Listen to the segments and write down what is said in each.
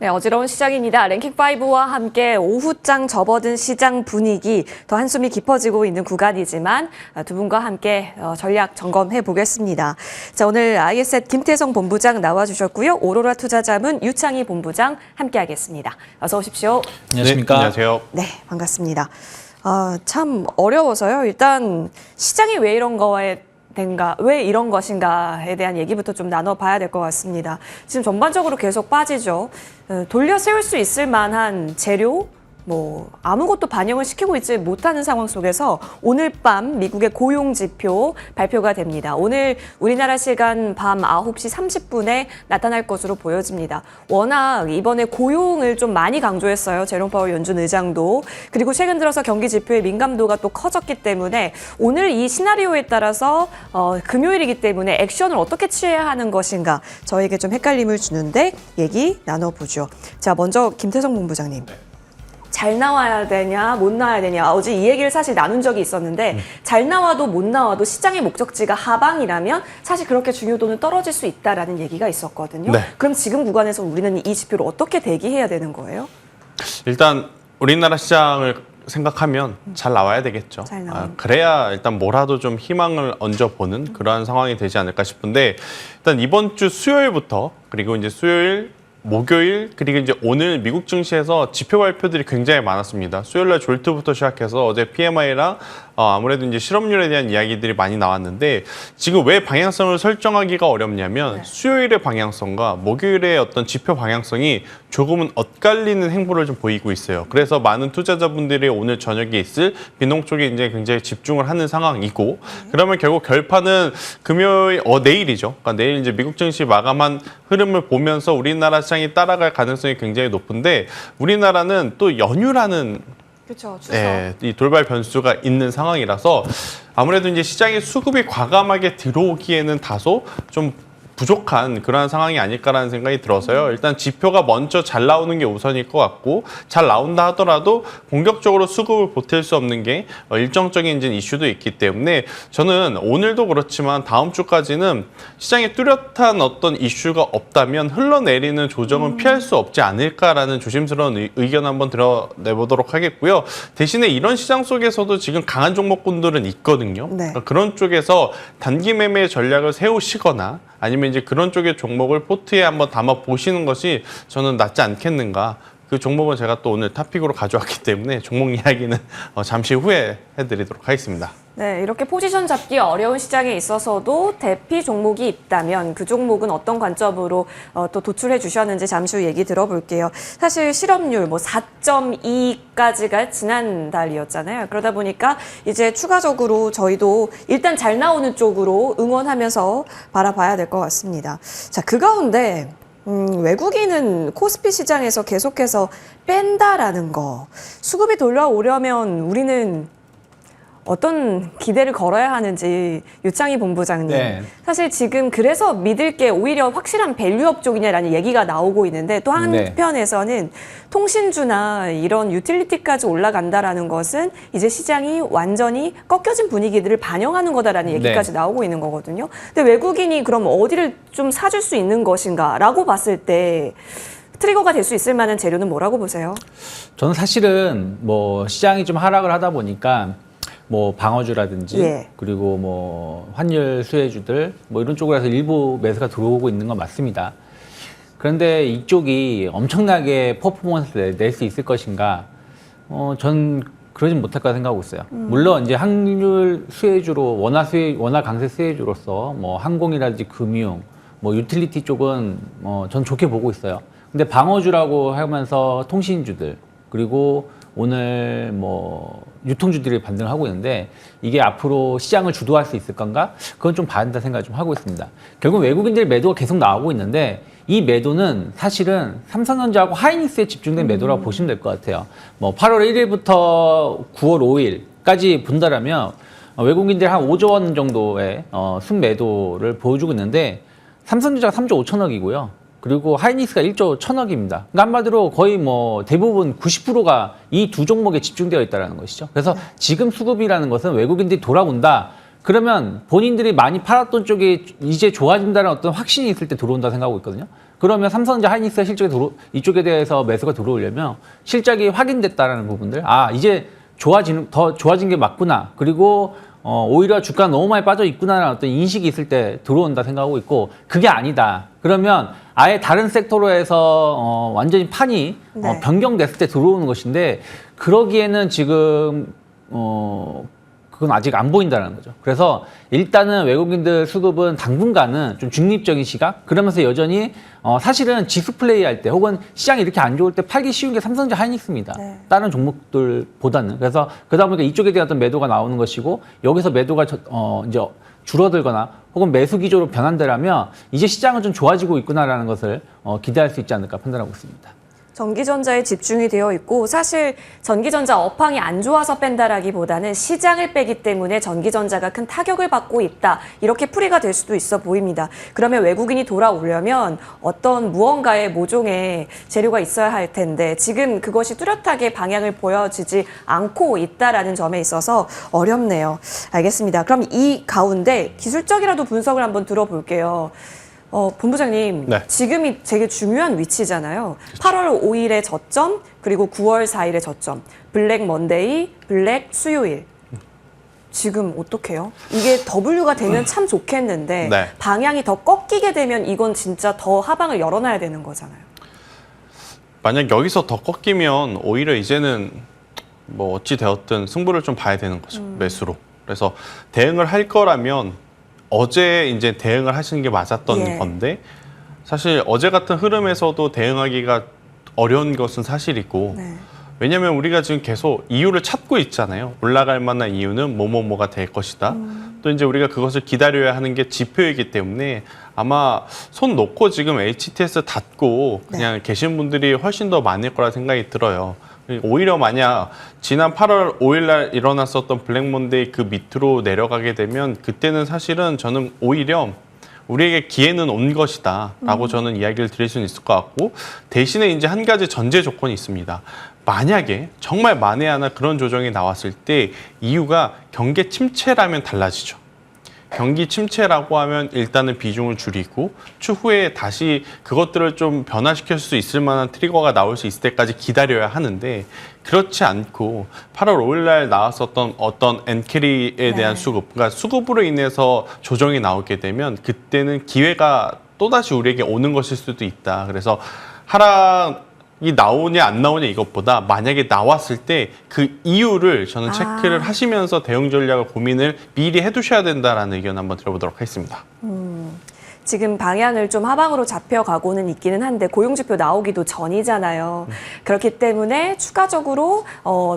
네, 어지러운 시장입니다. 랭킹5와 함께 오후장 접어든 시장 분위기 더 한숨이 깊어지고 있는 구간이지만 두 분과 함께 전략 점검해 보겠습니다. 자, 오늘 IS앳 김태성 본부장 나와주셨고요. 오로라 투자자문 유창희 본부장 함께하겠습니다. 어서 오십시오. 안녕하십니까? 네, 안녕하세요. 네, 반갑습니다. 참 어려워서요. 일단 시장이 왜 이런 거에 왜 이런 것인가에 대한 얘기부터 좀 나눠봐야 될 것 같습니다. 지금 전반적으로 계속 빠지죠. 돌려 세울 수 있을 만한 재료, 아무것도 반영을 시키고 있지 못하는 상황 속에서 오늘 밤 미국의 고용 지표 발표가 됩니다. 오늘 우리나라 시간 밤 9시 30분에 나타날 것으로 보여집니다. 워낙 이번에 고용을 좀 많이 강조했어요. 제롬 파월 연준 의장도. 그리고 최근 들어서 경기 지표의 민감도가 또 커졌기 때문에 오늘 이 시나리오에 따라서 금요일이기 때문에 액션을 어떻게 취해야 하는 것인가 저에게 좀 헷갈림을 주는데 얘기 나눠보죠. 자, 먼저 김태성 본부장님. 잘 나와야 되냐, 못 나와야 되냐. 어제 이 얘기를 사실 나눈 적이 있었는데 잘 나와도 못 나와도 시장의 목적지가 하방이라면 사실 그렇게 중요도는 떨어질 수 있다라는 얘기가 있었거든요. 네. 그럼 지금 구간에서 우리는 이 지표를 어떻게 대기해야 되는 거예요? 일단 우리나라 시장을 생각하면 잘 나와야 되겠죠. 잘 나와요. 그래야 일단 뭐라도 좀 희망을 얹어보는 그러한 상황이 되지 않을까 싶은데 일단 이번 주 수요일부터 그리고 이제 수요일 목요일 그리고 이제 오늘 미국 증시에서 지표 발표들이 굉장히 많았습니다. 수요일날 졸트부터 시작해서 어제 PMI랑 아무래도 이제 실업률에 대한 이야기들이 많이 나왔는데 지금 왜 방향성을 설정하기가 어렵냐면 수요일의 방향성과 목요일의 어떤 지표 방향성이 조금은 엇갈리는 행보를 좀 보이고 있어요. 그래서 많은 투자자분들이 오늘 저녁에 있을 비농 쪽에 이제 굉장히 집중을 하는 상황이고 그러면 결국 결판은 금요일 내일이죠. 그러니까 내일 이제 미국 증시 마감한 흐름을 보면서 우리나라 시장이 따라갈 가능성이 굉장히 높은데 우리나라는 또 연휴라는 그렇죠. 이 돌발 변수가 있는 상황이라서 아무래도 이제 시장의 수급이 과감하게 들어오기에는 다소 좀 부족한 그러한 상황이 아닐까라는 생각이 들어서요. 일단 지표가 먼저 잘 나오는 게 우선일 것 같고 잘 나온다 하더라도 공격적으로 수급을 보탤 수 없는 게 일정적인 이제 이슈도 있기 때문에 저는 오늘도 그렇지만 다음 주까지는 시장에 뚜렷한 어떤 이슈가 없다면 흘러내리는 조정은 피할 수 없지 않을까라는 조심스러운 의견 한번 드러내보도록 하겠고요. 대신에 이런 시장 속에서도 지금 강한 종목군들은 있거든요. 네. 그러니까 그런 쪽에서 단기 매매 전략을 세우시거나 아니면 이제 그런 쪽의 종목을 포트에 한번 담아 보시는 것이 저는 낫지 않겠는가. 그 종목은 제가 또 오늘 토픽으로 가져왔기 때문에 종목 이야기는 잠시 후에 해드리도록 하겠습니다. 네, 이렇게 포지션 잡기 어려운 시장에 있어서도 대피 종목이 있다면 그 종목은 어떤 관점으로 또 도출해 주셨는지 잠시 후 얘기 들어볼게요. 사실 실업률 4.2까지가 지난달이었잖아요. 그러다 보니까 이제 추가적으로 저희도 일단 잘 나오는 쪽으로 응원하면서 바라봐야 될 것 같습니다. 자, 그 가운데 외국인은 코스피 시장에서 계속해서 뺀다라는 거. 수급이 돌아오려면 우리는 어떤 기대를 걸어야 하는지 유창희 본부장님. 네. 사실 지금 그래서 믿을 게 오히려 확실한 밸류업 쪽이냐라는 얘기가 나오고 있는데 또 한편에서는 통신주나 이런 유틸리티까지 올라간다라는 것은 이제 시장이 완전히 꺾여진 분위기들을 반영하는 거다라는 얘기까지 나오고 있는 거거든요. 근데 외국인이 그럼 어디를 좀 사줄 수 있는 것인가라고 봤을 때 트리거가 될 수 있을 만한 재료는 뭐라고 보세요? 저는 사실은 시장이 좀 하락을 하다 보니까 방어주라든지 그리고 환율 수혜주들 이런 쪽으로 해서 일부 매수가 들어오고 있는 건 맞습니다. 그런데 이쪽이 엄청나게 퍼포먼스를 낼 수 있을 것인가? 전 그러진 못할 거라 생각하고 있어요. 물론 이제 환율 수혜주로 원화 강세 수혜주로서 항공이라든지 금융, 유틸리티 쪽은 전 좋게 보고 있어요. 근데 방어주라고 하면서 통신주들 그리고 오늘 유통주들이 반등을 하고 있는데 이게 앞으로 시장을 주도할 수 있을 건가? 그건 좀 봐야 된다 생각을 좀 하고 있습니다. 결국 외국인들 매도가 계속 나오고 있는데 이 매도는 사실은 삼성전자하고 하이닉스에 집중된 매도라고 보시면 될 것 같아요. 8월 1일부터 9월 5일까지 본다라면 외국인들 한 5조 원 정도의 순매도를 보여주고 있는데 삼성전자가 3조 5천억이고요. 그리고 하이닉스가 1조 1천억입니다. 그러니까 한마디로 거의 대부분 90%가 이 두 종목에 집중되어 있다는 것이죠. 그래서 지금 수급이라는 것은 외국인들이 돌아온다. 그러면 본인들이 많이 팔았던 쪽이 이제 좋아진다는 어떤 확신이 있을 때 들어온다 생각하고 있거든요. 그러면 삼성전자 하이닉스의 실적이 이쪽에 대해서 매수가 들어오려면 실적이 확인됐다라는 부분들, 아 이제 더 좋아진 게 맞구나. 그리고 오히려 주가가 너무 많이 빠져 있구나라는 어떤 인식이 있을 때 들어온다 생각하고 있고, 그게 아니다. 그러면 아예 다른 섹터로 해서 완전히 판이 네. 변경됐을 때 들어오는 것인데, 그러기에는 지금 그건 아직 안 보인다는 거죠. 그래서 일단은 외국인들 수급은 당분간은 좀 중립적인 시각, 그러면서 여전히 사실은 지수 플레이 할 때 혹은 시장이 이렇게 안 좋을 때 팔기 쉬운 게 삼성전자 하이닉스입니다. 네. 다른 종목들보다는. 그래서 그러다 보니까 이쪽에 대한 어떤 매도가 나오는 것이고, 여기서 매도가 이제 줄어들거나 혹은 매수 기조로 변한다라면 이제 시장은 좀 좋아지고 있구나라는 것을 기대할 수 있지 않을까 판단하고 있습니다. 전기전자에 집중이 되어 있고, 사실 전기전자 업황이 안 좋아서 뺀다라기보다는 시장을 빼기 때문에 전기전자가 큰 타격을 받고 있다, 이렇게 풀이가 될 수도 있어 보입니다. 그러면 외국인이 돌아오려면 어떤 무언가의 모종의 재료가 있어야 할 텐데 지금 그것이 뚜렷하게 방향을 보여지지 않고 있다라는 점에 있어서 어렵네요. 알겠습니다. 그럼 이 가운데 기술적이라도 분석을 한번 들어볼게요. 본부장님, 네. 지금이 되게 중요한 위치잖아요. 8월 5일의 저점, 그리고 9월 4일의 저점. 블랙 먼데이, 블랙 수요일. 지금 어떡해요? 이게 W가 되면 참 좋겠는데 네. 방향이 더 꺾이게 되면 이건 진짜 더 하방을 열어놔야 되는 거잖아요. 만약 여기서 더 꺾이면 오히려 이제는 뭐 어찌 되었든 승부를 좀 봐야 되는 거죠. 매수로. 그래서 대응을 할 거라면 어제 이제 대응을 하시는 게 맞았던 예. 건데, 사실 어제 같은 흐름에서도 대응하기가 어려운 것은 사실이고, 네. 왜냐하면 우리가 지금 계속 이유를 찾고 있잖아요. 올라갈 만한 이유는 뭐뭐뭐가 될 것이다. 또 이제 우리가 그것을 기다려야 하는 게 지표이기 때문에 아마 손 놓고 지금 HTS 닫고 그냥 계신 분들이 훨씬 더 많을 거라 생각이 들어요. 오히려 만약 지난 8월 5일 날 일어났었던 블랙몬데이 그 밑으로 내려가게 되면 그때는 사실은 저는 오히려 우리에게 기회는 온 것이다 라고 저는 이야기를 드릴 수는 있을 것 같고, 대신에 이제 한 가지 전제 조건이 있습니다. 만약에 정말 만에 하나 그런 조정이 나왔을 때 이유가 경기 침체라면 달라지죠. 경기 침체라고 하면 일단은 비중을 줄이고 추후에 다시 그것들을 좀 변화시킬 수 있을 만한 트리거가 나올 수 있을 때까지 기다려야 하는데, 그렇지 않고 8월 5일 날 나왔었던 어떤 엔캐리에 대한 수급, 그러니까 수급으로 인해서 조정이 나오게 되면 그때는 기회가 또다시 우리에게 오는 것일 수도 있다. 그래서 하락이 나오냐 안 나오냐 이것보다 만약에 나왔을 때 그 이유를 저는 체크를 하시면서 대응 전략을 고민을 미리 해두셔야 된다라는 의견 한번 들어보도록 하겠습니다. 지금 방향을 좀 하방으로 잡혀가고는 있기는 한데 고용지표 나오기도 전이잖아요. 그렇기 때문에 추가적으로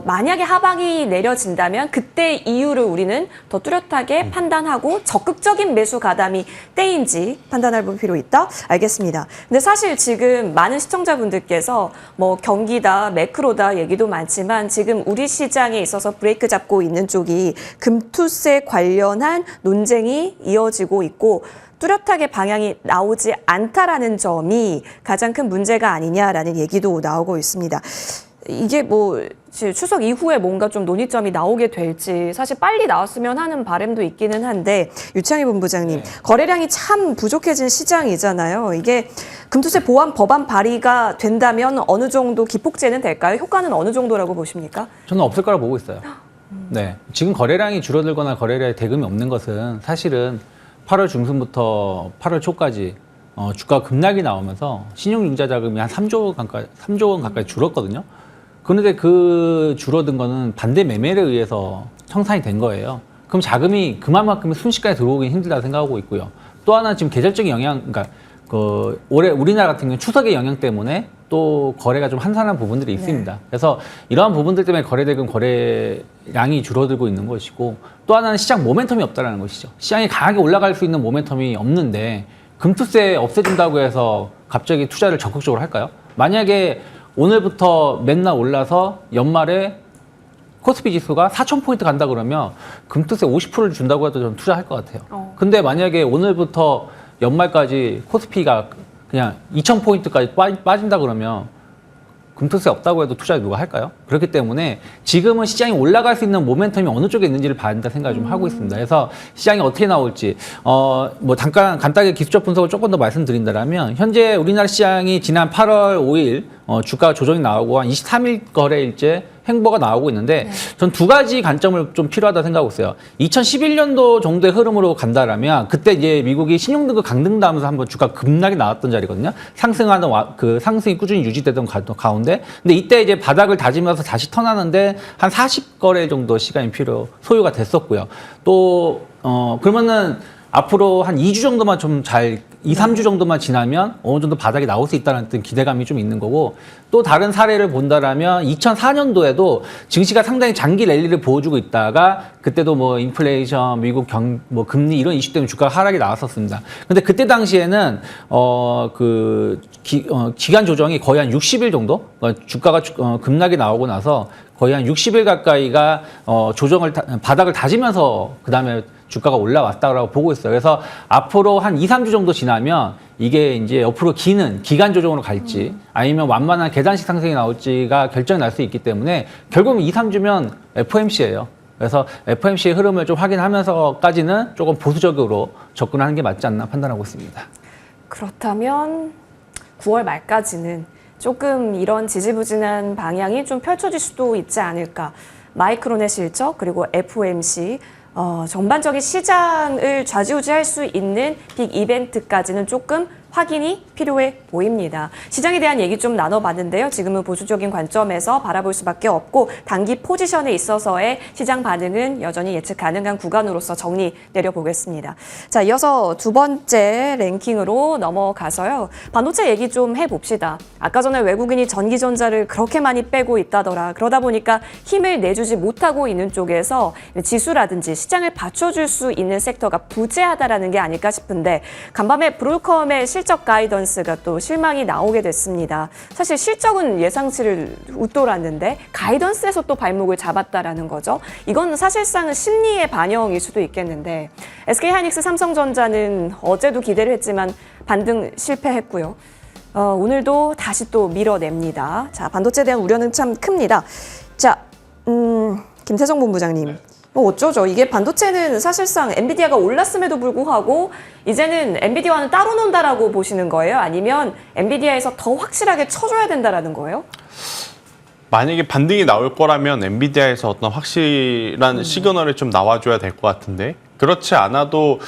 만약에 하방이 내려진다면 그때 이유를 우리는 더 뚜렷하게 판단하고 적극적인 매수 가담이 때인지 판단할 필요 있다? 알겠습니다. 근데 사실 지금 많은 시청자분들께서 뭐 경기다, 매크로다 얘기도 많지만 지금 우리 시장에 있어서 브레이크 잡고 있는 쪽이 금투세 관련한 논쟁이 이어지고 있고, 뚜렷하게 방향이 나오지 않다라는 점이 가장 큰 문제가 아니냐라는 얘기도 나오고 있습니다. 이게 뭐 추석 이후에 뭔가 좀 논의점이 나오게 될지 사실 빨리 나왔으면 하는 바람도 있기는 한데, 유창희 본부장님, 거래량이 참 부족해진 시장이잖아요. 이게 금투세 보완 법안 발의가 된다면 어느 정도 기폭제는 될까요? 효과는 어느 정도라고 보십니까? 저는 없을 거라고 보고 있어요. 네, 지금 거래량이 줄어들거나 거래량에 대금이 없는 것은 사실은 8월 중순부터 8월 초까지 주가 급락이 나오면서 신용융자 자금이 한 3조 원 가까이 줄었거든요. 그런데 그 줄어든 거는 반대 매매에 의해서 형성이 된 거예요. 그럼 자금이 그만큼 순식간에 들어오기 힘들다 생각하고 있고요. 또 하나 지금 계절적인 영향, 그러니까 올해 우리나라 같은 경우는 추석의 영향 때문에 또 거래가 좀 한산한 부분들이 있습니다. 그래서 이러한 부분들 때문에 거래대금 거래량이 줄어들고 있는 것이고, 또 하나는 시장 모멘텀이 없다는 것이죠. 시장이 강하게 올라갈 수 있는 모멘텀이 없는데 금투세 없애준다고 해서 갑자기 투자를 적극적으로 할까요? 만약에 오늘부터 맨날 올라서 연말에 코스피 지수가 4,000포인트 간다 그러면 금투세 50%를 준다고 해도 저는 투자할 것 같아요. 근데 만약에 오늘부터 연말까지 코스피가 그냥 2,000포인트까지 빠진다 그러면 금토세 없다고 해도 투자를 누가 할까요? 그렇기 때문에 지금은 시장이 올라갈 수 있는 모멘텀이 어느 쪽에 있는지를 봐야 된다 생각을 좀 하고 있습니다. 그래서 시장이 어떻게 나올지 뭐 잠깐 간단하게 기술적 분석을 조금 더 말씀드린다면 현재 우리나라 시장이 지난 8월 5일 주가 조정이 나오고 한 23일 거래일째 행보가 나오고 있는데 전 두 가지 관점을 좀 필요하다 생각하고 있어요. 2011년도 정도의 흐름으로 간다라면 그때 이제 미국이 신용등급 강등하면서 한번 주가 급락이 나왔던 자리거든요. 상승하는 그 상승이 꾸준히 유지되던 가운데 근데 이때 이제 바닥을 다지면서 다시 턴하는데 한 40거래 정도 시간이 소요가 됐었고요. 또 그러면은 앞으로 한 2주 정도만 좀 2, 3주 정도만 지나면 어느 정도 바닥이 나올 수 있다는 어떤 기대감이 좀 있는 거고 또 다른 사례를 본다라면 2004년도에도 증시가 상당히 장기 랠리를 보여주고 있다가 그때도 뭐 인플레이션, 미국 뭐 금리 이런 이슈 때문에 주가가 하락이 나왔었습니다. 근데 그때 당시에는 기간 조정이 거의 한 60일 정도 주가가 급락이 나오고 나서 거의 한 60일 가까이가 바닥을 다지면서 그다음에 주가가 올라왔다고 보고 있어요. 그래서 앞으로 한 2, 3주 정도 지나면 이게 이제 옆으로 기는 기간 조정으로 갈지 아니면 완만한 계단식 상승이 나올지가 결정이 날 수 있기 때문에 결국은 2, 3주면 FOMC예요. 그래서 FOMC의 흐름을 좀 확인하면서까지는 조금 보수적으로 접근하는 게 맞지 않나 판단하고 있습니다. 그렇다면 9월 말까지는 조금 이런 지지부진한 방향이 좀 펼쳐질 수도 있지 않을까. 마이크론의 실적 그리고 FOMC 전반적인 시장을 좌지우지할 수 있는 빅 이벤트까지는 조금 확인이 필요해 보입니다. 시장에 대한 얘기 좀 나눠봤는데요. 지금은 보수적인 관점에서 바라볼 수밖에 없고 단기 포지션에 있어서의 시장 반응은 여전히 예측 가능한 구간으로서 정리 내려보겠습니다. 자, 이어서 두 번째 랭킹으로 넘어가서요. 반도체 얘기 좀 해봅시다. 아까 전에 외국인이 전기전자를 그렇게 많이 빼고 있다더라. 그러다 보니까 힘을 내주지 못하고 있는 쪽에서 지수라든지 시장을 받쳐줄 수 있는 섹터가 부재하다라는 게 아닐까 싶은데 간밤에 브롤컴의 실적 가이던스가 또 실망이 나오게 됐습니다. 사실 실적은 예상치를 웃돌았는데 가이던스에서 또 발목을 잡았다라는 거죠. 이건 사실상은 심리의 반영일 수도 있겠는데 SK하이닉스, 삼성전자는 어제도 기대를 했지만 반등 실패했고요. 오늘도 다시 또 밀어냅니다. 자, 반도체에 대한 우려는 참 큽니다. 자, 김태성 본부장님. 어쩌죠? 이게 반도체는 사실상 엔비디아가 올랐음에도 불구하고 이제는 엔비디아와는 따로 논다라고 보시는 거예요? 아니면 엔비디아에서 더 확실하게 쳐줘야 된다라는 거예요? 만약에 반등이 나올 거라면 엔비디아에서 어떤 확실한 시그널이 좀 나와줘야 될 것 같은데 그렇지 않아도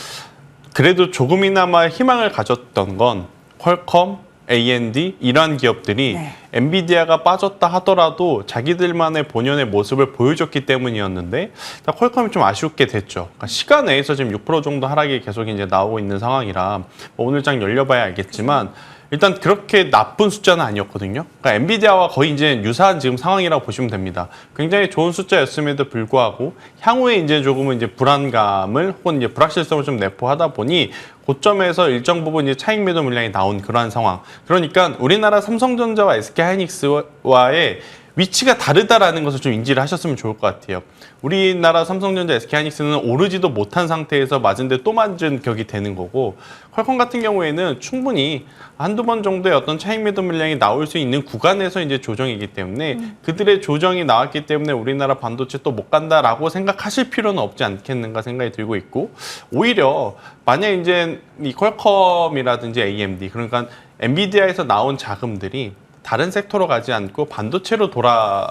그래도 조금이나마 희망을 가졌던 건 퀄컴, AMD 이러한 기업들이 엔비디아가 빠졌다 하더라도 자기들만의 본연의 모습을 보여줬기 때문이었는데 퀄컴이 좀 아쉽게 됐죠. 그러니까 시간 내에서 지금 6% 정도 하락이 계속 이제 나오고 있는 상황이라 뭐 오늘 장 열려봐야 알겠지만 일단 그렇게 나쁜 숫자는 아니었거든요. 그러니까 엔비디아와 거의 이제 유사한 지금 상황이라고 보시면 됩니다. 굉장히 좋은 숫자였음에도 불구하고 향후에 이제 조금은 이제 불안감을 혹은 이제 불확실성을 좀 내포하다 보니 고점에서 일정 부분 이제 차익 매도 물량이 나온 그러한 상황. 그러니까 우리나라 삼성전자와 SK하이닉스와의 위치가 다르다라는 것을 좀 인지를 하셨으면 좋을 것 같아요. 우리나라 삼성전자, SK하이닉스는 오르지도 못한 상태에서 맞은데 또 맞은 격이 되는 거고 퀄컴 같은 경우에는 충분히 한두 번 정도의 어떤 차익 매도 물량이 나올 수 있는 구간에서 이제 조정이기 때문에 그들의 조정이 나왔기 때문에 우리나라 반도체 또 못 간다라고 생각하실 필요는 없지 않겠는가 생각이 들고 있고 오히려 만약 이제 이 퀄컴이라든지 AMD 그러니까 엔비디아에서 나온 자금들이 다른 섹터로 가지 않고 반도체로 돌아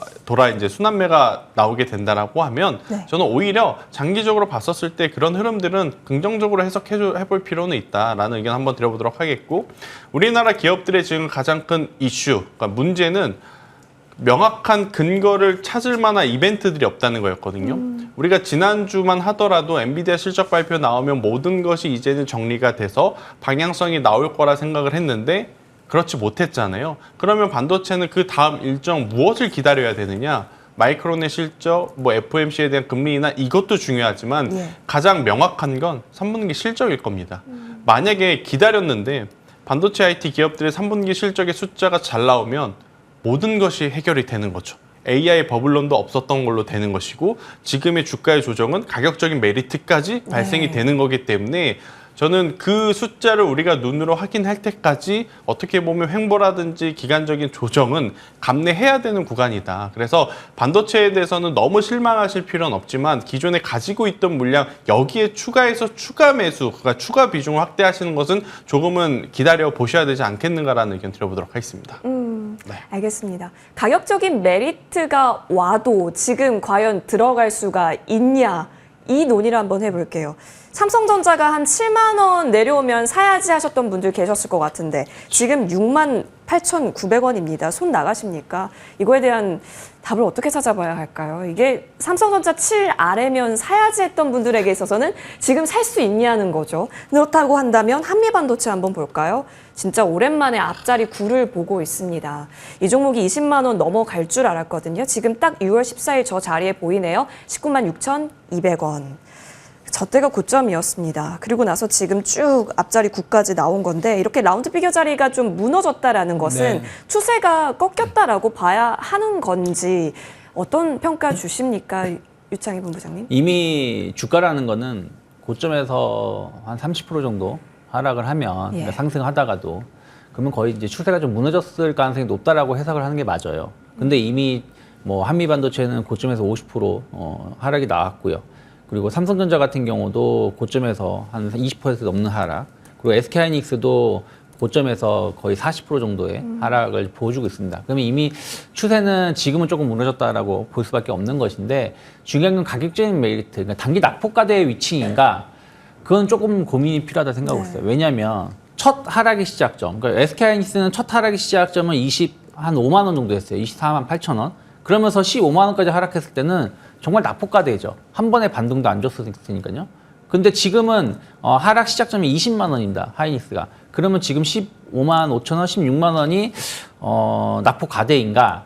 이제 순환매가 나오게 된다라고 하면 저는 오히려 장기적으로 봤었을 때 그런 흐름들은 긍정적으로 해볼 필요는 있다라는 의견 한번 드려보도록 하겠고 우리나라 기업들의 지금 가장 큰 이슈, 그러니까 문제는 명확한 근거를 찾을 만한 이벤트들이 없다는 거였거든요. 우리가 지난주만 하더라도 엔비디아 실적 발표 나오면 모든 것이 이제는 정리가 돼서 방향성이 나올 거라 생각을 했는데 그렇지 못했잖아요. 그러면 반도체는 그 다음 일정 무엇을 기다려야 되느냐? 마이크론의 실적, 뭐 FOMC에 대한 금리 인하 이것도 중요하지만 가장 명확한 건 3분기 실적일 겁니다. 만약에 기다렸는데 반도체 IT 기업들의 3분기 실적의 숫자가 잘 나오면 모든 것이 해결이 되는 거죠. AI 버블론도 없었던 걸로 되는 것이고 지금의 주가의 조정은 가격적인 메리트까지 발생이 되는 거기 때문에 저는 그 숫자를 우리가 눈으로 확인할 때까지 어떻게 보면 횡보라든지 기간적인 조정은 감내해야 되는 구간이다. 그래서 반도체에 대해서는 너무 실망하실 필요는 없지만 기존에 가지고 있던 물량 여기에 추가해서 추가 매수, 그러니까 추가 비중을 확대하시는 것은 조금은 기다려 보셔야 되지 않겠는가라는 의견 드려보도록 하겠습니다. 네. 알겠습니다. 가격적인 메리트가 와도 지금 과연 들어갈 수가 있냐? 이 논의를 한번 해볼게요. 삼성전자가 한 7만 원 내려오면 사야지 하셨던 분들 계셨을 것 같은데 지금 6만 8,900원입니다. 손 나가십니까? 이거에 대한 답을 어떻게 찾아봐야 할까요? 이게 삼성전자 7 아래면 사야지 했던 분들에게 있어서는 지금 살 수 있냐는 거죠. 그렇다고 한다면 한미반도체 한번 볼까요? 진짜 오랜만에 앞자리 9를 보고 있습니다. 이 종목이 20만 원 넘어갈 줄 알았거든요. 지금 딱 6월 14일 저 자리에 보이네요. 19만 6,200원. 저 때가 고점이었습니다. 그리고 나서 지금 쭉 앞자리 9까지 나온 건데 이렇게 라운드 피겨 자리가 좀 무너졌다라는 것은 추세가 꺾였다라고 봐야 하는 건지 어떤 평가 주십니까? 유창희 본부장님? 이미 주가라는 거는 고점에서 한 30% 정도 하락을 하면 그러니까 상승하다가도 그러면 거의 이제 추세가 좀 무너졌을 가능성이 높다라고 해석을 하는 게 맞아요. 근데 이미 뭐 한미반도체는 고점에서 50% 하락이 나왔고요. 그리고 삼성전자 같은 경우도 고점에서 한 20% 넘는 하락, 그리고 SK하이닉스도 고점에서 거의 40% 정도의 하락을 보여주고 있습니다. 그러면 이미 추세는 지금은 조금 무너졌다라고 볼 수밖에 없는 것인데 중요한 건 가격적인 메리트, 그러니까 단기 낙폭과대의 위치인가 그건 조금 고민이 필요하다 생각하고 있어요. 왜냐하면 첫 하락의 시작점, 그러니까 SK하이닉스는 첫 하락의 시작점은 한 5만 원 정도 였어요. 24만 8천 원. 그러면서 15만 원까지 하락했을 때는 정말 낙폭과대죠. 한 번에 반등도 안 줬으니까요. 근데 지금은 하락 시작점이 20만 원입니다. 하이닉스가. 그러면 지금 15만 5천 원, 16만 원이 낙폭과대인가?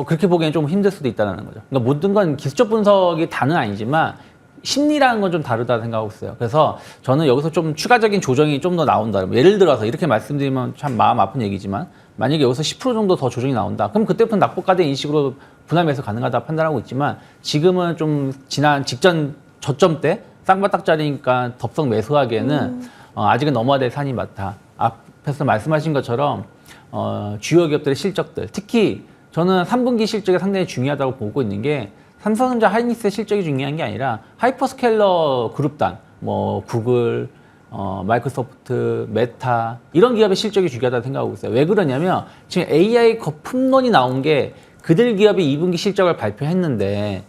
그렇게 보기에는 좀 힘들 수도 있다는 거죠. 그러니까 모든 건 기술적 분석이 다는 아니지만 심리라는 건 좀 다르다 생각하고 있어요. 그래서 저는 여기서 좀 추가적인 조정이 좀 더 나온다. 예를 들어서 이렇게 말씀드리면 참 마음 아픈 얘기지만 만약에 여기서 10% 정도 더 조정이 나온다. 그럼 그때부터 낙폭과대 인식으로 분할 매수 가능하다 판단하고 있지만 지금은 좀 지난 직전 저점 때 쌍바닥짜리니까 덥석 매수하기에는 아직은 넘어야 될 산이 많다. 앞에서 말씀하신 것처럼 주요 기업들의 실적들, 특히 저는 3분기 실적이 상당히 중요하다고 보고 있는 게 삼성전자 하이닉스의 실적이 중요한 게 아니라 하이퍼스케일러 그룹단, 뭐 구글, 마이크로소프트, 메타 이런 기업의 실적이 중요하다고 생각하고 있어요. 왜 그러냐면 지금 AI 거품론이 나온 게 그들 기업이 2분기 실적을 발표했는데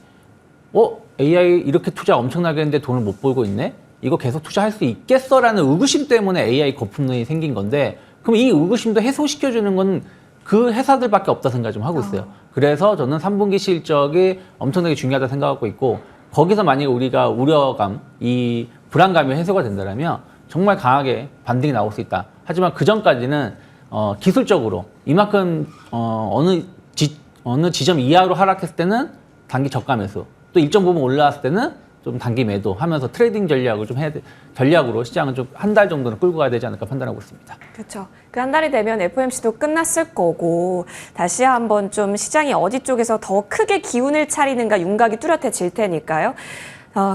AI 이렇게 투자 엄청나게 했는데 돈을 못 벌고 있네? 이거 계속 투자할 수 있겠어라는 의구심 때문에 AI 거품론이 생긴 건데 그럼 이 의구심도 해소시켜주는 건 그 회사들밖에 없다 생각 좀 하고 있어요. 그래서 저는 3분기 실적이 엄청나게 중요하다 생각하고 있고 거기서 만약에 우리가 우려감, 이 불안감이 해소가 된다면 정말 강하게 반등이 나올 수 있다. 하지만 그 전까지는 기술적으로 이만큼 어느 지점 이하로 하락했을 때는 단기 저가 매수, 또 일정 부분 올라왔을 때는 좀 단기 매도 하면서 트레이딩 전략을 좀 해야 돼. 전략으로 시장은 좀 한 달 정도는 끌고 가야 되지 않을까 판단하고 있습니다. 그렇죠. 그 한 달이 되면 FOMC도 끝났을 거고 다시 한번 좀 시장이 어디 쪽에서 더 크게 기운을 차리는가 윤곽이 뚜렷해질 테니까요.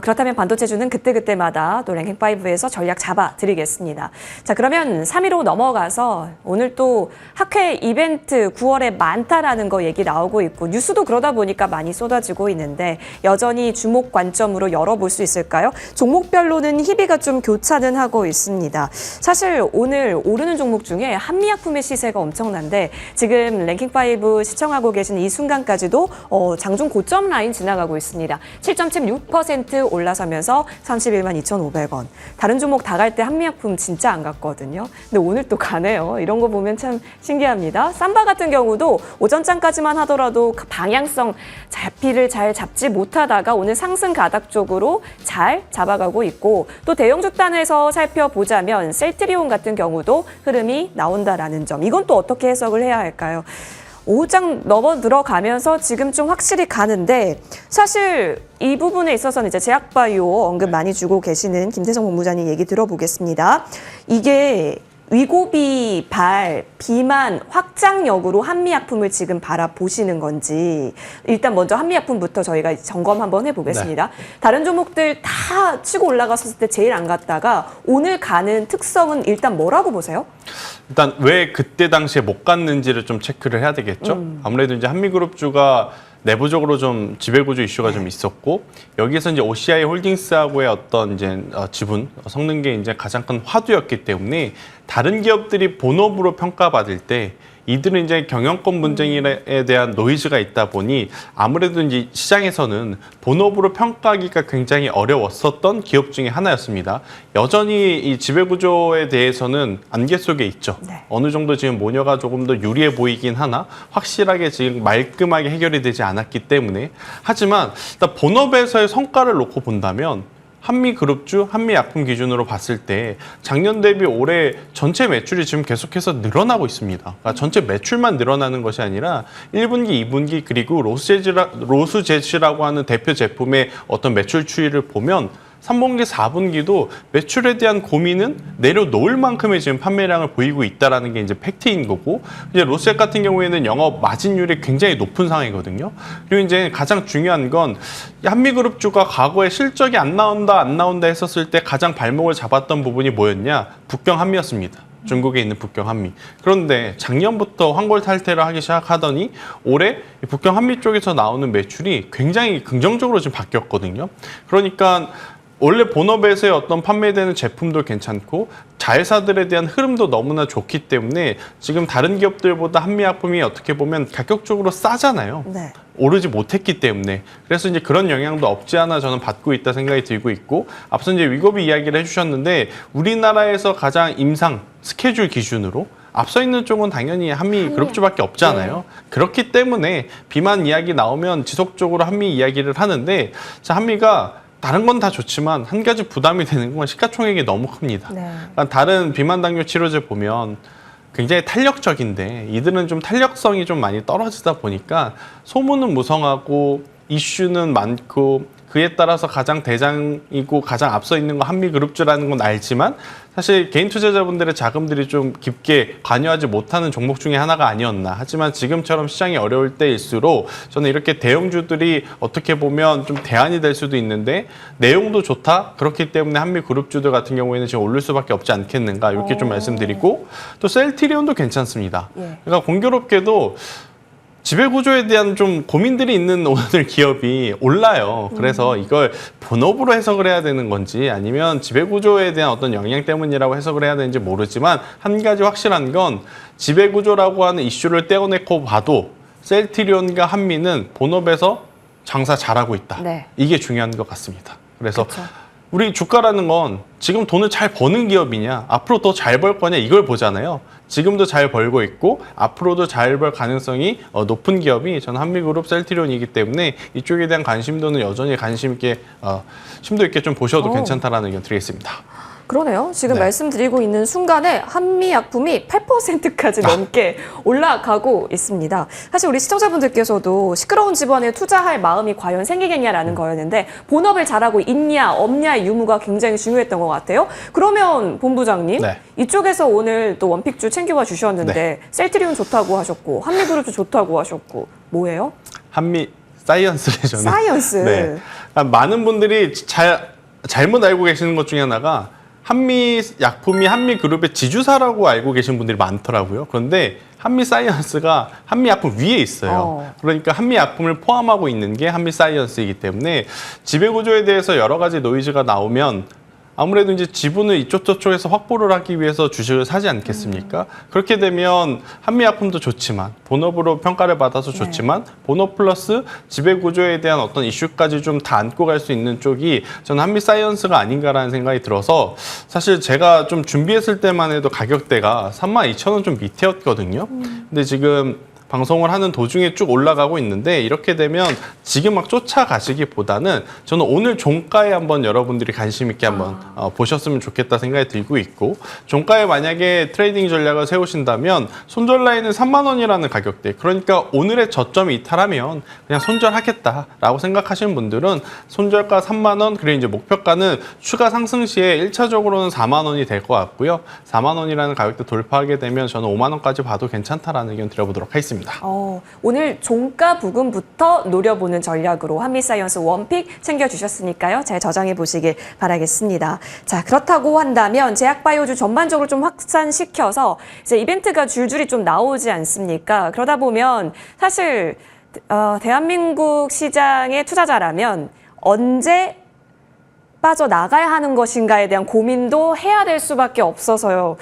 그렇다면 반도체주는 그때그때마다 또 랭킹5에서 전략 잡아드리겠습니다. 자, 그러면 3위로 넘어가서 오늘 또 학회 이벤트 9월에 많다라는 거 얘기 나오고 있고 뉴스도 그러다 보니까 많이 쏟아지고 있는데 여전히 주목 관점으로 열어볼 수 있을까요? 종목별로는 희비가 좀 교차는 하고 있습니다. 사실 오늘 오르는 종목 중에 한미약품의 시세가 엄청난데 지금 랭킹5 시청하고 계신 이 순간까지도 장중 고점 라인 지나가고 있습니다. 7.76% 올라서면서 31만 2,500원. 다른 종목 다 갈 때 한미약품 진짜 안 갔거든요. 근데 오늘 또 가네요. 이런 거 보면 참 신기합니다. 삼바 같은 경우도 오전장까지만 하더라도 그 방향성 잡기를 잘 잡지 못하다가 오늘 상승 가닥 쪽으로 잘 잡아가고 있고 또 대형주 단에서 살펴보자면 셀트리온 같은 경우도 흐름이 나온다라는 점. 이건 또 어떻게 해석을 해야 할까요? 5장 넘어 들어가면서 지금 좀 확실히 가는데 사실 이 부분에 있어서는 이제 제약바이오 언급 많이 주고 계시는 김태성 본부장님 얘기 들어보겠습니다. 이게 위고비 발 비만 확장력으로 한미약품을 지금 바라보시는 건지 일단 먼저 한미약품부터 저희가 점검 한번 해보겠습니다. 네. 다른 종목들 다 치고 올라갔었을 때 제일 안 갔다가 오늘 가는 특성은 일단 뭐라고 보세요? 일단 왜 그때 당시에 못 갔는지를 좀 체크를 해야 되겠죠. 아무래도 이제 한미그룹주가 내부적으로 좀 지배구조 이슈가 좀 있었고 여기에서 이제 OCI 홀딩스하고의 어떤 이제 지분 섞는 게 이제 가장 큰 화두였기 때문에 다른 기업들이 본업으로 평가받을 때 이들은 이제 경영권 분쟁에 대한 노이즈가 있다 보니 아무래도 이제 시장에서는 본업으로 평가하기가 굉장히 어려웠었던 기업 중에 하나였습니다. 여전히 이 지배구조에 대해서는 안개 속에 있죠. 네. 어느 정도 지금 모녀가 조금 더 유리해 보이긴 하나 확실하게 지금 말끔하게 해결이 되지 않았기 때문에 하지만 일단 본업에서의 성과를 놓고 본다면 한미그룹주, 한미약품 기준으로 봤을 때 작년 대비 올해 전체 매출이 지금 계속해서 늘어나고 있습니다. 그러니까 전체 매출만 늘어나는 것이 아니라 1분기, 2분기 그리고 로스제시라고 하는 대표 제품의 어떤 매출 추이를 보면 3분기, 4분기도 매출에 대한 고민은 내려놓을 만큼의 지금 판매량을 보이고 있다라는 게 이제 팩트인 거고, 이제 로스젯 같은 경우에는 영업 마진율이 굉장히 높은 상황이거든요. 그리고 이제 가장 중요한 건 한미그룹주가 과거에 실적이 안 나온다 했었을 때 가장 발목을 잡았던 부분이 뭐였냐? 북경 한미였습니다. 중국에 있는 북경 한미. 그런데 작년부터 환골 탈퇴를 하기 시작하더니 올해 북경 한미 쪽에서 나오는 매출이 굉장히 긍정적으로 지금 바뀌었거든요. 그러니까 원래 본업에서의 어떤 판매되는 제품도 괜찮고 자회사들에 대한 흐름도 너무나 좋기 때문에 지금 다른 기업들보다 한미약품이 어떻게 보면 가격적으로 싸잖아요. 네. 오르지 못했기 때문에 그래서 이제 그런 영향도 없지 않아 저는 받고 있다 생각이 들고 있고, 앞서 이제 위고비 이야기를 해주셨는데 우리나라에서 가장 임상 스케줄 기준으로 앞서 있는 쪽은 당연히 한미그룹주밖에 없잖아요. 네. 그렇기 때문에 비만 이야기 나오면 지속적으로 한미 이야기를 하는데, 자, 한미가 다른 건 다 좋지만 한 가지 부담이 되는 건 시가총액이 너무 큽니다. 네. 그러니까 다른 비만 당뇨 치료제 보면 굉장히 탄력적인데 이들은 좀 탄력성이 좀 많이 떨어지다 보니까 소문은 무성하고 이슈는 많고 그에 따라서 가장 대장이고 가장 앞서 있는 건 한미그룹주라는 건 알지만 사실 개인 투자자분들의 자금들이 좀 깊게 관여하지 못하는 종목 중에 하나가 아니었나. 하지만 지금처럼 시장이 어려울 때일수록 저는 이렇게 대형주들이 어떻게 보면 좀 대안이 될 수도 있는데 내용도 좋다. 그렇기 때문에 한미그룹주들 같은 경우에는 지금 오를 수밖에 없지 않겠는가. 이렇게 좀 말씀드리고, 또 셀트리온도 괜찮습니다. 예. 그러니까 공교롭게도 지배구조에 대한 좀 고민들이 있는 오늘 기업이 올라요. 그래서 이걸 본업으로 해석을 해야 되는 건지 아니면 지배구조에 대한 어떤 영향 때문이라고 해석을 해야 되는지 모르지만 한 가지 확실한 건 지배구조라고 하는 이슈를 떼어내고 봐도 셀트리온과 한미는 본업에서 장사 잘하고 있다. 네. 이게 중요한 것 같습니다. 그래서 그쵸. 우리 주가라는 건 지금 돈을 잘 버는 기업이냐, 앞으로 더 잘 벌 거냐 이걸 보잖아요. 지금도 잘 벌고 있고 앞으로도 잘 벌 가능성이 높은 기업이 저는 한미그룹 셀트리온이기 때문에 이쪽에 대한 관심도는 여전히 관심 있게 심도 있게 좀 보셔도 괜찮다라는 의견 드리겠습니다. 그러네요. 지금 네. 말씀드리고 있는 순간에 한미약품이 8%까지 넘게 올라가고 있습니다. 사실 우리 시청자분들께서도 시끄러운 집안에 투자할 마음이 과연 생기겠냐라는 거였는데 본업을 잘하고 있냐 없냐의 유무가 굉장히 중요했던 것 같아요. 그러면 본부장님, 네. 이쪽에서 오늘 또 원픽주 챙겨와 주셨는데 네. 셀트리온 좋다고 하셨고 한미그룹도 좋다고 하셨고 뭐예요? 한미 사이언스를 저는 사이언스. 네. 많은 분들이 잘못 알고 계시는 것 중에 하나가 한미 약품이 한미 그룹의 지주사라고 알고 계신 분들이 많더라고요. 그런데 한미 사이언스가 한미 약품 위에 있어요. 그러니까 한미 약품을 포함하고 있는 게 한미 사이언스이기 때문에 지배구조에 대해서 여러 가지 노이즈가 나오면 아무래도 이제 지분을 이쪽 저쪽에서 확보를 하기 위해서 주식을 사지 않겠습니까? 그렇게 되면 한미약품도 좋지만 본업으로 평가를 받아서 좋지만 본업 플러스 지배구조에 대한 어떤 이슈까지 좀 다 안고 갈 수 있는 쪽이 저는 한미사이언스가 아닌가라는 생각이 들어서 사실 제가 좀 준비했을 때만 해도 가격대가 32,000원 좀 밑이었거든요. 근데 지금 방송을 하는 도중에 쭉 올라가고 있는데 이렇게 되면 지금 막 쫓아가시기보다는 저는 오늘 종가에 한번 여러분들이 관심 있게 한번 보셨으면 좋겠다 생각이 들고 있고 종가에 만약에 트레이딩 전략을 세우신다면 손절 라인은 3만 원이라는 가격대 그러니까 오늘의 저점이 이탈하면 그냥 손절하겠다라고 생각하시는 분들은 손절가 3만 원 그리고 이제 목표가는 추가 상승 시에 1차적으로는 4만 원이 될 것 같고요. 4만 원이라는 가격대 돌파하게 되면 저는 5만 원까지 봐도 괜찮다라는 의견 드려보도록 하겠습니다. 오늘 종가 부근부터 노려보는 전략으로 한미사이언스 원픽 챙겨주셨으니까요. 잘 저장해 보시길 바라겠습니다. 자, 그렇다고 한다면 제약바이오주 전반적으로 좀 확산시켜서 이제 이벤트가 줄줄이 좀 나오지 않습니까? 그러다 보면 사실 대한민국 시장의 투자자라면 언제 빠져나가야 하는 것인가에 대한 고민도 해야 될 수밖에 없어서요.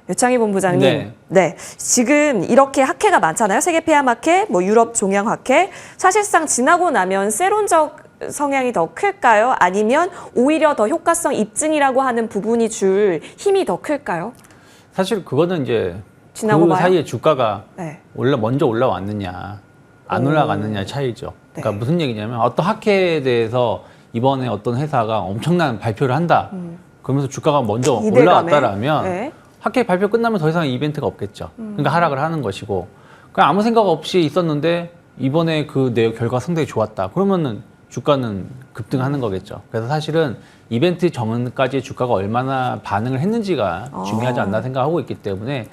유창희 본부장님, 네. 지금 이렇게 학회가 많잖아요. 세계 폐암학회, 뭐 유럽 종양학회. 사실상 지나고 나면 세론적 성향이 더 클까요? 아니면 오히려 더 효과성 입증이라고 하는 부분이 줄 힘이 더 클까요? 사실 그거는 이제 지나고 그 봐요? 사이에 주가가 네. 먼저 올라왔느냐 안 올라갔느냐 차이죠. 그러니까 네. 무슨 얘기냐면 어떤 학회에 대해서 이번에 어떤 회사가 엄청난 발표를 한다. 그러면서 주가가 먼저 기대감에. 올라왔다라면 네. 학회 발표 끝나면 더 이상 이벤트가 없겠죠. 그러니까 하락을 하는 것이고 그냥 아무 생각 없이 있었는데 이번에 그 내용 결과 상당히 좋았다. 그러면은 주가는 급등하는 거겠죠. 그래서 사실은 이벤트 전까지 주가가 얼마나 반응을 했는지가 중요하지 않나 생각하고 있기 때문에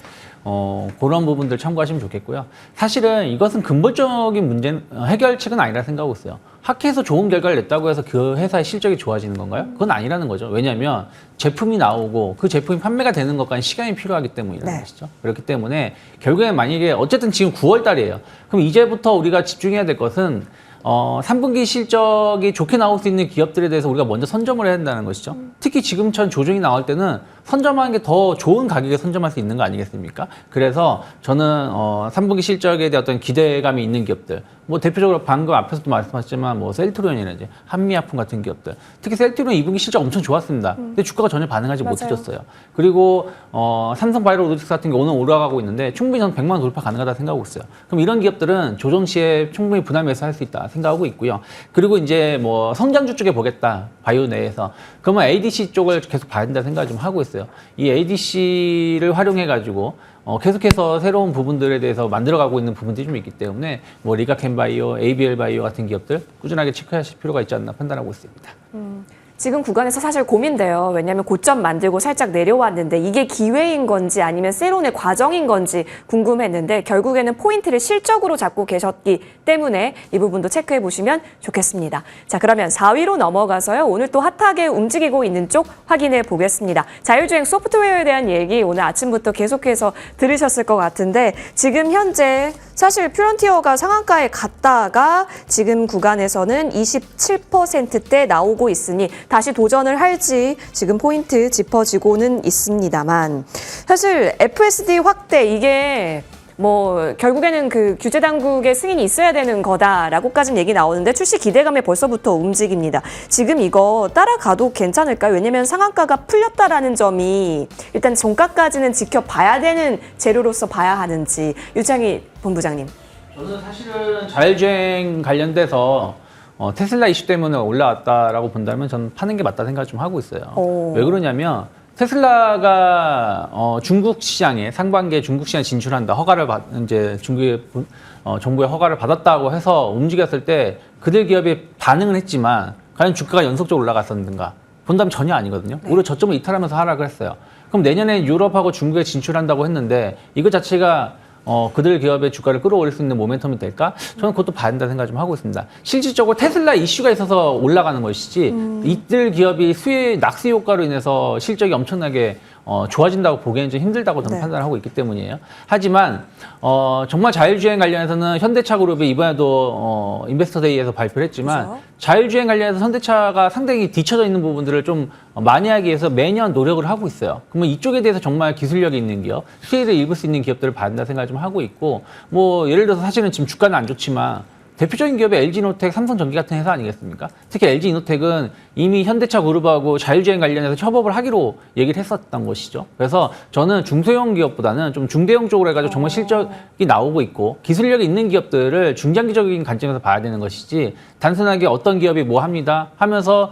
그런 부분들 참고하시면 좋겠고요. 사실은 이것은 근본적인 문제 해결책은 아니라 생각하고 있어요. 학회에서 좋은 결과를 냈다고 해서 그 회사의 실적이 좋아지는 건가요? 그건 아니라는 거죠. 왜냐하면 제품이 나오고 그 제품이 판매가 되는 것까지 시간이 필요하기 때문이라는 네. 것이죠. 그렇기 때문에 결국엔 만약에 어쨌든 지금 9월 달이에요. 그럼 이제부터 우리가 집중해야 될 것은 3분기 실적이 좋게 나올 수 있는 기업들에 대해서 우리가 먼저 선점을 해야 된다는 것이죠. 특히 지금처럼 조정이 나올 때는 선점하는 게 더 좋은 가격에 선점할 수 있는 거 아니겠습니까? 그래서 저는 3분기 실적에 대한 어떤 기대감이 있는 기업들, 뭐 대표적으로 방금 앞에서도 말씀하셨지만 뭐 셀트리온이라든지 한미약품 같은 기업들, 특히 셀트리온 2분기 실적 엄청 좋았습니다. 근데 주가가 전혀 반응하지 맞아요. 못해줬어요. 그리고 삼성바이오로직스 같은 게 오늘 올라가고 있는데 충분히 저는 100만 원 돌파 가능하다 생각하고 있어요. 그럼 이런 기업들은 조정 시에 충분히 분할 매수할 수 있다 생각하고 있고요. 그리고 이제 뭐 성장주 쪽에 보겠다 바이오 내에서 그러면 ADC 쪽을 계속 봐야 된다 생각을 좀 하고 있어요. 이 ADC를 활용해가지고 계속해서 새로운 부분들에 대해서 만들어가고 있는 부분들이 좀 있기 때문에 뭐 리가켄바이오, ABL바이오 같은 기업들 꾸준하게 체크하실 필요가 있지 않나 판단하고 있습니다. 지금 구간에서 사실 고민돼요. 왜냐하면 고점 만들고 살짝 내려왔는데 이게 기회인 건지 아니면 세론의 과정인 건지 궁금했는데 결국에는 포인트를 실적으로 잡고 계셨기 때문에 이 부분도 체크해 보시면 좋겠습니다. 자, 그러면 4위로 넘어가서요. 오늘 또 핫하게 움직이고 있는 쪽 확인해 보겠습니다. 자율주행 소프트웨어에 대한 얘기 오늘 아침부터 계속해서 들으셨을 것 같은데 지금 현재 사실 퓨런티어가 상한가에 갔다가 지금 구간에서는 27%대 나오고 있으니 다시 도전을 할지 지금 포인트 짚어지고는 있습니다만 사실 FSD 확대 이게 뭐 결국에는 그 규제 당국의 승인이 있어야 되는 거다라고까지는 얘기 나오는데 출시 기대감에 벌써부터 움직입니다. 지금 이거 따라가도 괜찮을까요? 왜냐면 상한가가 풀렸다라는 점이 일단 종가까지는 지켜봐야 되는 재료로서 봐야 하는지 유창희 본부장님. 저는 사실은 자율주행 관련돼서 테슬라 이슈 때문에 올라왔다라고 본다면 저는 파는 게 맞다 생각을 좀 하고 있어요. 왜 그러냐면 테슬라가 중국 시장에 상반기에 중국 시장에 진출한다 허가를 이제 중국의 정부의 허가를 받았다고 해서 움직였을 때 그들 기업이 반응을 했지만 과연 주가가 연속적으로 올라갔었는가 본다면 전혀 아니거든요. 오히려 저점을 이탈하면서 하락을 했어요. 그럼 내년에 유럽하고 중국에 진출한다고 했는데 이거 자체가 그들 기업의 주가를 끌어올릴 수 있는 모멘텀이 될까? 저는 그것도 봐야 된다 생각 좀 하고 있습니다. 실질적으로 테슬라 이슈가 있어서 올라가는 것이지 이들 기업이 낙수 효과로 인해서 실적이 엄청나게 좋아진다고 보기에는 좀 힘들다고 저는 판단하고 있기 때문이에요. 하지만 정말 자율주행 관련해서는 현대차 그룹이 이번에도 인베스터데이에서 발표를 했지만 그렇죠. 자율주행 관련해서 현대차가 상당히 뒤쳐져 있는 부분들을 좀 많이 하기 위해서 매년 노력을 하고 있어요. 그러면 이쪽에 대해서 정말 기술력이 있는 기업, 수혜를 입을 수 있는 기업들을 봐야 된다 생각을 좀 하고 있고 뭐 예를 들어서 사실은 지금 주가는 안 좋지만 대표적인 기업이 LG이노텍, 삼성전기 같은 회사 아니겠습니까? 특히 LG이노텍은 이미 현대차 그룹하고 자율주행 관련해서 협업을 하기로 얘기를 했었던 것이죠. 그래서 저는 중소형 기업보다는 좀 중대형 쪽으로 해가지고 정말 실적이 나오고 있고 기술력이 있는 기업들을 중장기적인 관점에서 봐야 되는 것이지 단순하게 어떤 기업이 뭐 합니다 하면서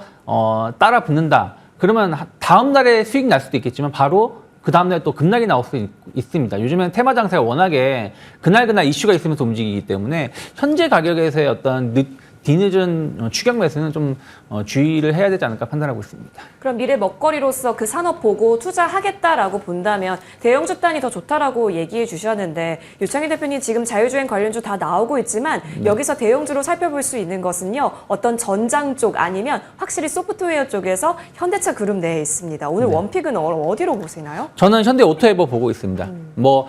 따라 붙는다. 그러면 다음 달에 수익 날 수도 있겠지만 바로 그 다음날 또 급락이 나올 수 있습니다. 요즘에는 테마 장세가 워낙에 그날 이슈가 있으면서 움직이기 때문에 현재 가격에서의 어떤 뒤늦은 추격 매수는 좀 주의를 해야 되지 않을까 판단하고 있습니다. 그럼 미래 먹거리로서 그 산업 보고 투자하겠다라고 본다면 대형 주단이 더 좋다라고 얘기해 주셨는데 유창희 대표님 지금 자율주행 관련주 다 나오고 있지만 여기서 대형주로 살펴볼 수 있는 것은요. 어떤 전장 쪽 아니면 확실히 소프트웨어 쪽에서 현대차 그룹 내에 있습니다. 오늘 원픽은 어디로 보시나요? 저는 현대 오토에버 보고 있습니다. 뭐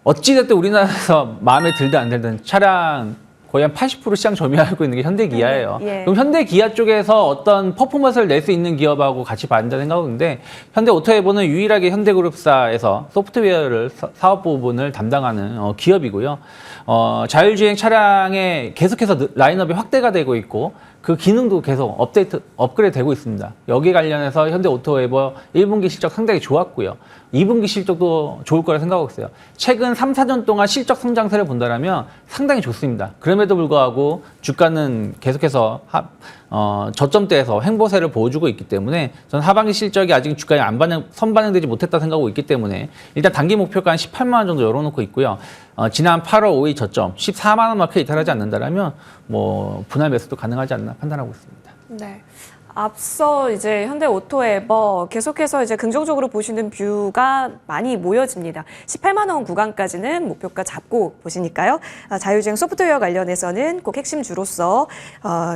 어찌됐든 우리나라에서 마음에 들든 안 들든 차량 거의 한 80% 시장 점유하고 있는 게 현대기아예요. 예. 그럼 현대기아 쪽에서 어떤 퍼포먼스를 낼 수 있는 기업하고 같이 봐야 된다는 생각인데 현대오토에버는 유일하게 현대그룹사에서 소프트웨어를 사업 부분을 담당하는 기업이고요. 자율주행 차량에 계속해서 라인업이 확대가 되고 있고 그 기능도 계속 업그레이드 되고 있습니다. 여기 관련해서 현대오토에버 1분기 실적 상당히 좋았고요. 2분기 실적도 좋을 거라 생각하고 있어요. 최근 3, 4년 동안 실적 성장세를 본다면 상당히 좋습니다. 그럼에도 불구하고 주가는 계속해서 저점대에서 횡보세를 보여주고 있기 때문에 저는 하반기 실적이 아직 주가에 선반영되지 못했다 생각하고 있기 때문에 일단 단기 목표가 한 18만 원 정도 열어놓고 있고요. 지난 8월 5일 저점 14만 원 마크 이탈하지 않는다라면 뭐 분할 매수도 가능하지 않나 판단하고 있습니다. 네. 앞서 이제 현대오토에버 계속해서 이제 긍정적으로 보시는 뷰가 많이 모여집니다. 18만 원 구간까지는 목표가 잡고 보시니까요. 자율주행 소프트웨어 관련해서는 꼭 핵심 주로서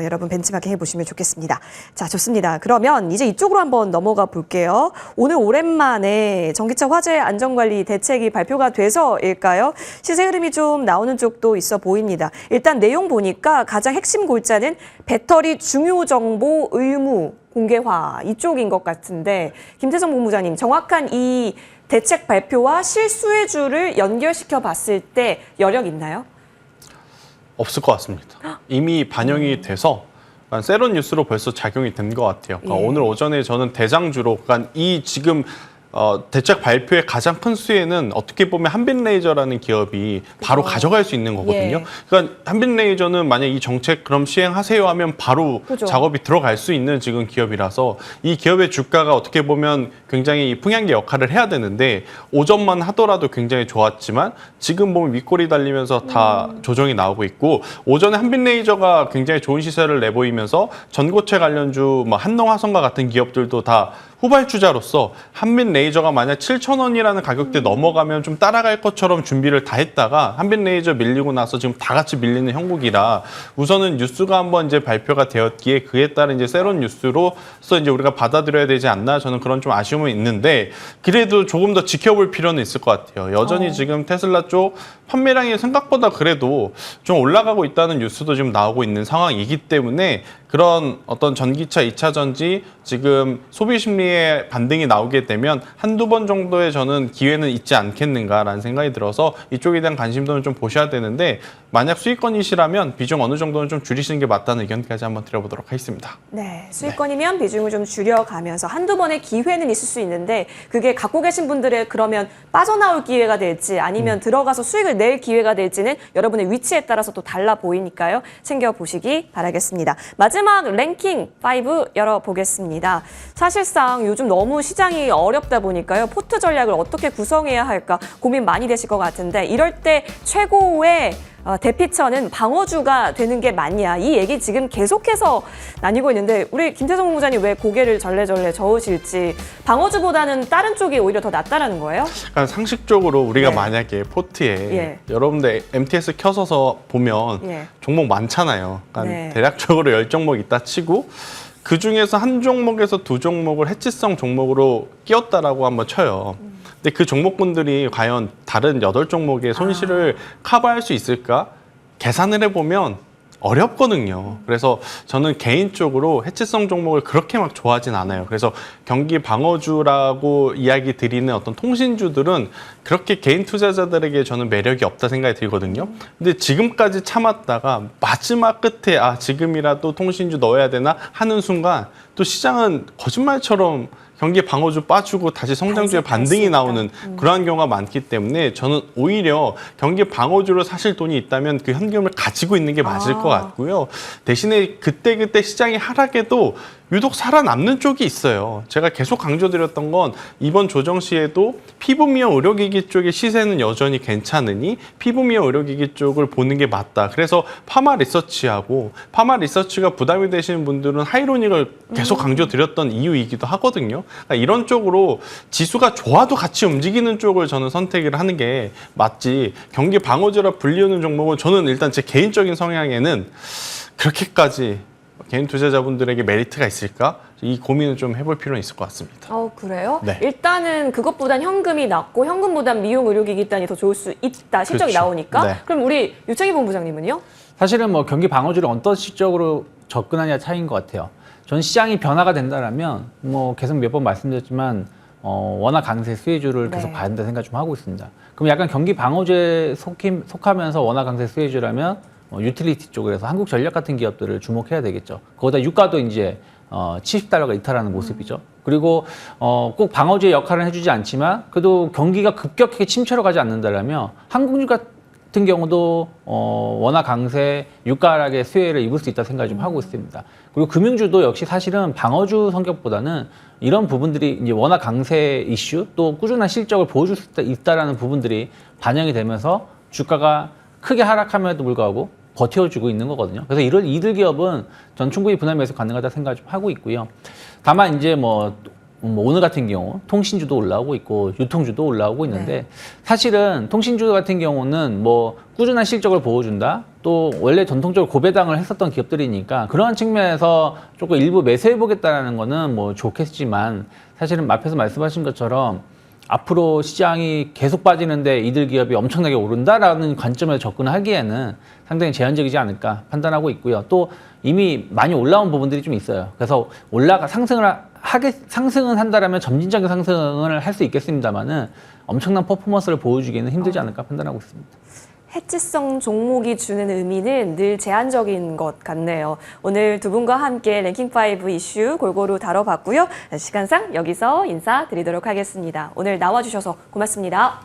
여러분 벤치마킹 해보시면 좋겠습니다. 자, 좋습니다. 그러면 이제 이쪽으로 한번 넘어가 볼게요. 오늘 오랜만에 전기차 화재 안전관리 대책이 발표가 돼서일까요? 시세 흐름이 좀 나오는 쪽도 있어 보입니다. 일단 내용 보니까 가장 핵심 골자는 배터리 중요 정보 의무 공개화 이쪽인 것 같은데 김태성 본부장님 정확한 이 대책 발표와 실수혜주를 연결시켜 봤을 때 여력 있나요? 없을 것 같습니다. 이미 반영이 돼서 세론 뉴스로 벌써 작용이 된 것 같아요. 그러니까 예. 오늘 오전에 저는 대장주로 그러니까 이 지금 대책 발표의 가장 큰 수혜는 어떻게 보면 한빛레이저라는 기업이 바로 가져갈 수 있는 거거든요. 예. 그러니까 한빛레이저는 만약 이 정책 그럼 시행하세요 하면 바로 그죠. 작업이 들어갈 수 있는 지금 기업이라서 이 기업의 주가가 어떻게 보면 굉장히 풍향계 역할을 해야 되는데 오전만 하더라도 굉장히 좋았지만 지금 보면 윗골이 달리면서 다 조정이 나오고 있고 오전에 한빛레이저가 굉장히 좋은 시세를 내보이면서 전고체 관련주 뭐 한농화성과 같은 기업들도 다 후발주자로서 한빛레이저가 만약 7,000원이라는 가격대 넘어가면 좀 따라갈 것처럼 준비를 다 했다가 한빛레이저 밀리고 나서 지금 다 같이 밀리는 형국이라 우선은 뉴스가 한번 이제 발표가 되었기에 그에 따른 이제 세론 뉴스로서 이제 우리가 받아들여야 되지 않나 저는 그런 좀 아쉬움은 있는데 그래도 조금 더 지켜볼 필요는 있을 것 같아요. 여전히 지금 테슬라 쪽 판매량이 생각보다 그래도 좀 올라가고 있다는 뉴스도 지금 나오고 있는 상황이기 때문에 그런 어떤 전기차 2차 전지 지금 소비 심리의 반등이 나오게 되면 한두 번 정도의 저는 기회는 있지 않겠는가라는 생각이 들어서 이쪽에 대한 관심도는 좀 보셔야 되는데 만약 수익권이시라면 비중 어느 정도는 좀 줄이시는 게 맞다는 의견까지 한번 드려보도록 하겠습니다. 네, 수익권이면 비중을 좀 줄여가면서 한두 번의 기회는 있을 수 있는데 그게 갖고 계신 분들의 그러면 빠져나올 기회가 될지 아니면 들어가서 수익을 낼 기회가 될지는 여러분의 위치에 따라서 또 달라 보이니까요. 챙겨보시기 바라겠습니다. 마지막 랭킹 5 열어보겠습니다. 사실상 요즘 너무 시장이 어렵다 보니까요. 포트 전략을 어떻게 구성해야 할까 고민 많이 되실 것 같은데 이럴 때 최고의 대피처는 방어주가 되는 게 맞냐 이 얘기 지금 계속해서 나뉘고 있는데 우리 김태성 본부장님 왜 고개를 절레절레 저으실지 방어주보다는 다른 쪽이 오히려 더 낫다라는 거예요? 그러니까 상식적으로 우리가 네. 만약에 포트에 예. 여러분들 MTS 켜서서 보면 예. 종목 많잖아요. 그러니까 네. 대략적으로 10종목 있다 치고 그 중에서 한 종목에서 두 종목을 해치성 종목으로 끼웠다라고 한번 쳐요. 근데 그 종목군들이 과연 다른 8종목의 손실을 커버할 수 있을까? 계산을 해보면 어렵거든요. 그래서 저는 개인적으로 해치성 종목을 그렇게 막 좋아하진 않아요. 그래서 경기 방어주라고 이야기 드리는 어떤 통신주들은 그렇게 개인 투자자들에게 저는 매력이 없다 생각이 들거든요. 근데 지금까지 참았다가 마지막 끝에 지금이라도 통신주 넣어야 되나 하는 순간 또 시장은 거짓말처럼 경기 방어주 빠지고 다시 성장주의 반등이 나오는 그러한 경우가 많기 때문에 저는 오히려 경기 방어주로 사실 돈이 있다면 그 현금을 가지고 있는 게 맞을 것 같고요. 대신에 그때그때 시장이 하락해도 유독 살아남는 쪽이 있어요. 제가 계속 강조드렸던 건 이번 조정 시에도 피부 미용 의료기기 쪽의 시세는 여전히 괜찮으니 피부 미용 의료기기 쪽을 보는 게 맞다. 그래서 파마 리서치하고 파마 리서치가 부담이 되시는 분들은 하이로닉을 계속 강조드렸던 이유이기도 하거든요. 그러니까 이런 쪽으로 지수가 좋아도 같이 움직이는 쪽을 저는 선택을 하는 게 맞지. 경기 방어주라 불리우는 종목은 저는 일단 제 개인적인 성향에는 그렇게까지 개인 투자자분들에게 메리트가 있을까? 이 고민을 좀 해볼 필요는 있을 것 같습니다. 그래요? 네. 일단은 그것보단 현금이 낫고 현금보단 미용 의료기기 단이 더 좋을 수 있다. 실적이 그렇죠. 나오니까. 네. 그럼 우리 유창희 본부장님은요? 사실은 뭐 경기 방어주를 어떤 시적으로 접근하냐 차이인 것 같아요. 전 시장이 변화가 된다라면 뭐 계속 몇 번 말씀드렸지만 워낙 강세 수혜주를 계속 네. 봐야 된다 생각 좀 하고 있습니다. 그럼 약간 경기 방어주에 속하면서 워낙 강세 수혜주라면 유틸리티 쪽에서 한국전력 같은 기업들을 주목해야 되겠죠. 거기다 유가도 이제 $70가 이탈하는 모습이죠. 그리고 꼭 방어주의 역할을 해주지 않지만 그래도 경기가 급격하게 침체로 가지 않는다라면 항공주 같은 경우도 워낙 강세 유가 하락의 수혜를 입을 수 있다 생각을 좀 하고 있습니다. 그리고 금융주도 역시 사실은 방어주 성격보다는 이런 부분들이 이제 워낙 강세 이슈 또 꾸준한 실적을 보여줄 수 있다라는 부분들이 반영이 되면서 주가가 크게 하락함에도 불구하고 버텨주고 있는 거거든요. 그래서 이런 이들 기업은 전 충분히 분할 매수 가능하다 생각을 좀 하고 있고요. 다만 이제 뭐 오늘 같은 경우 통신주도 올라오고 있고 유통주도 올라오고 있는데 사실은 통신주 같은 경우는 뭐 꾸준한 실적을 보여준다. 또 원래 전통적으로 고배당을 했었던 기업들이니까 그러한 측면에서 조금 일부 매수해보겠다는 거는 뭐 좋겠지만 사실은 앞에서 말씀하신 것처럼 앞으로 시장이 계속 빠지는데 이들 기업이 엄청나게 오른다라는 관점에서 접근하기에는 상당히 제한적이지 않을까 판단하고 있고요. 또 이미 많이 올라온 부분들이 좀 있어요. 그래서 상승은 한다라면 점진적인 상승을 할 수 있겠습니다만은 엄청난 퍼포먼스를 보여주기는 힘들지 않을까 판단하고 있습니다. 해치성 종목이 주는 의미는 늘 제한적인 것 같네요. 오늘 두 분과 함께 랭킹5 이슈 골고루 다뤄봤고요. 시간상 여기서 인사드리도록 하겠습니다. 오늘 나와주셔서 고맙습니다.